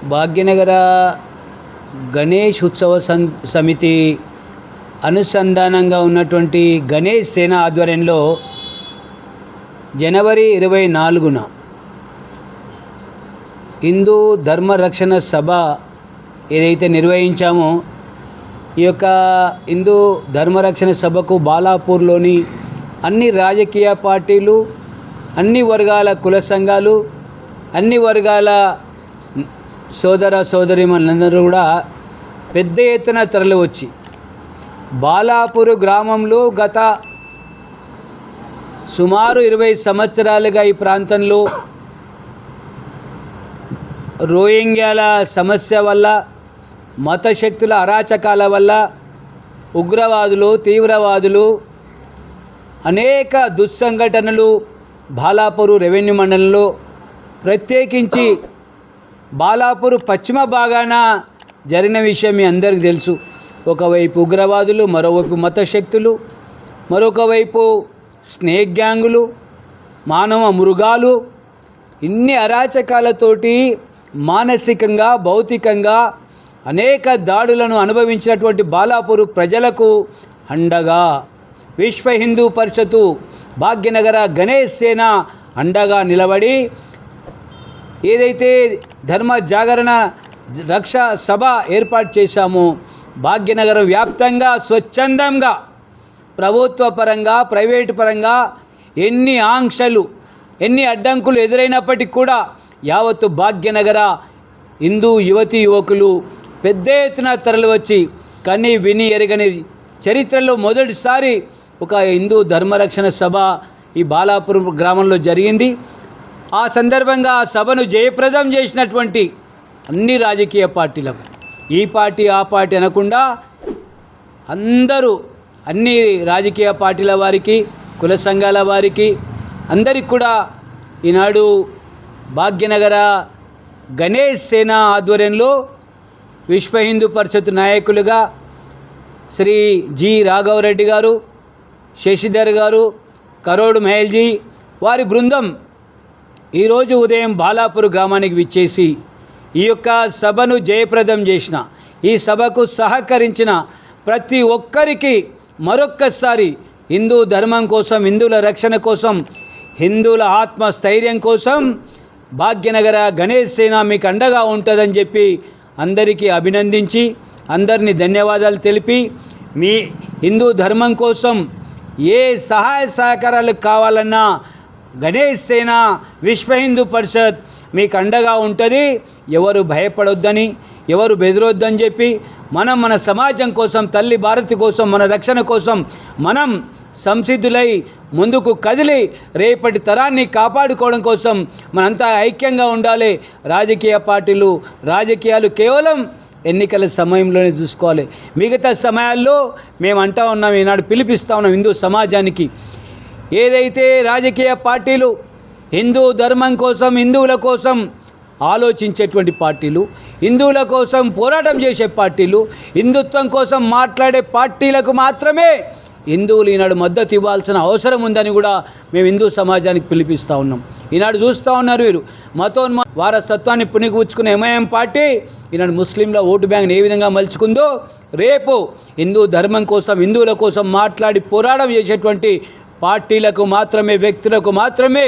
భాగ్యనగర గణేష్ ఉత్సవ సమితి అనుసంధానంగా ఉన్నటువంటి గణేష్ సేన ఆధ్వర్యంలో జనవరి 24న హిందూ ధర్మరక్షణ సభ ఏదైతే నిర్వహించామో ఈ యొక్క హిందూ ధర్మరక్షణ సభకు బాలాపూర్లోని అన్ని రాజకీయ పార్టీలు, అన్ని వర్గాల కుల సంఘాలు, అన్ని వర్గాల సోదర సోదరీమణులందరూ కూడా పెద్ద ఎత్తున తరలి వచ్చి బాలాపూర్ గ్రామంలో గత సుమారు 20 సంవత్సరాలుగా ఈ ప్రాంతంలో రోహింగ్యాల సమస్య వల్ల, మత శక్తుల అరాచకాల వల్ల ఉగ్రవాదులు, తీవ్రవాదులు అనేక దుస్సంఘటనలు బాలాపూర్ రెవెన్యూ మండలంలో ప్రత్యేకించి బాలాపూర్ పశ్చిమ భాగాన జరిగిన విషయం మీ అందరికీ తెలుసు. ఒకవైపు ఉగ్రవాదులు, మరోవైపు మత శక్తులు, మరొక వైపు స్నేక్ గ్యాంగులు, మానవ మృగాలు, ఇన్ని అరాచకాలతోటి మానసికంగా, భౌతికంగా అనేక దాడులను అనుభవించినటువంటి బాలాపూర్ ప్రజలకు అండగా విశ్వ హిందూ పరిషత్తు భాగ్యనగర గణేష్ సేన అండగా నిలబడి ఏదైతే ధర్మ జాగరణ రక్ష సభ ఏర్పాటు చేశామో భాగ్యనగరం వ్యాప్తంగా స్వచ్ఛందంగా ప్రభుత్వ పరంగా, ప్రైవేటు పరంగా ఎన్ని ఆంక్షలు, ఎన్ని అడ్డంకులు ఎదురైనప్పటికీ కూడా యావత్తు భాగ్యనగర హిందూ యువతీ యువకులు పెద్ద ఎత్తున తరలివచ్చి కని విని ఎరగని చరిత్రలో మొదటిసారి ఒక హిందూ ధర్మరక్షణ సభ ఈ బాలాపూర్ గ్రామంలో జరిగింది. ఆ సందర్భంగా ఆ సభను జయప్రదం చేసినటువంటి అన్ని రాజకీయ పార్టీలకు, ఈ పార్టీ ఆ పార్టీ అనకుండా అందరూ, అన్ని రాజకీయ పార్టీల వారికి, కుల సంఘాల వారికి అందరికి కూడా ఈనాడు భాగ్యనగర గణేష్ సేన ఆధ్వర్యంలో విశ్వ హిందూ పరిషత్ నాయకులుగా శ్రీ జి రాఘవరెడ్డి గారు, శశిధర్ గారు, కరోడు మహేల్జీ వారి బృందం ఈరోజు ఉదయం బాలాపూర్ గ్రామానికి విచ్చేసి ఈ యొక్క సభను జయప్రదం చేసిన, ఈ సభకు సహకరించిన ప్రతి ఒక్కరికి మరొక్కసారి హిందూ ధర్మం కోసం, హిందువుల రక్షణ కోసం, హిందువుల ఆత్మస్థైర్యం కోసం భాగ్యనగర గణేష్ సేన మీకు అండగా ఉంటుందని చెప్పి అందరికీ అభినందించి, అందరినీ ధన్యవాదాలు తెలిపి, మీ హిందూ ధర్మం కోసం ఏ సహాయ సహకారాలు కావాలన్నా గణేష్ సేన, విశ్వ హిందూ పరిషత్ మీకు అండగా ఉంటుంది. ఎవరు భయపడొద్దని, ఎవరు బెదరొద్దని చెప్పి మన సమాజం కోసం, తల్లి భారతి కోసం, మన రక్షణ కోసం మనం సంసిద్ధులై ముందుకు కదిలి రేపటి తరాన్ని కాపాడుకోవడం కోసం మనంతా ఐక్యంగా ఉండాలి. రాజకీయ పార్టీలు, రాజకీయాలు కేవలం ఎన్నికల సమయంలోనే చూసుకోవాలి. మిగతా సమయాల్లో మేము అంటా ఉన్నాం, ఈనాడు పిలిపిస్తూ ఉన్నాం హిందూ సమాజానికి, ఏదైతే రాజకీయ పార్టీలు హిందూ ధర్మం కోసం, హిందువుల కోసం ఆలోచించేటువంటి పార్టీలు, హిందువుల కోసం పోరాటం చేసే పార్టీలు, హిందుత్వం కోసం మాట్లాడే పార్టీలకు మాత్రమే హిందువులు ఈనాడు మద్దతు ఇవ్వాల్సిన అవసరం ఉందని కూడా మేము హిందూ సమాజానికి పిలిపిస్తూ ఉన్నాం. ఈనాడు చూస్తూ ఉన్నారు వీరు వారసత్వాన్ని పుణికిపుచ్చుకునే ఎంఐఎం పార్టీ ఈనాడు ముస్లింల ఓటు బ్యాంక్ని ఏ విధంగా మలుచుకుందో, రేపు హిందూ ధర్మం కోసం, హిందువుల కోసం మాట్లాడి పోరాటం చేసేటువంటి పార్టీలకు మాత్రమే, వ్యక్తులకు మాత్రమే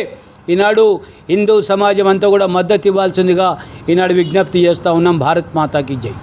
ఈనాడు హిందూ సమాజం అంతా కూడా మద్దతు ఇవ్వాల్సిందిగా ఈనాడు విజ్ఞప్తి చేస్తూ ఉన్నాం. భారత్ మాతాకి జై.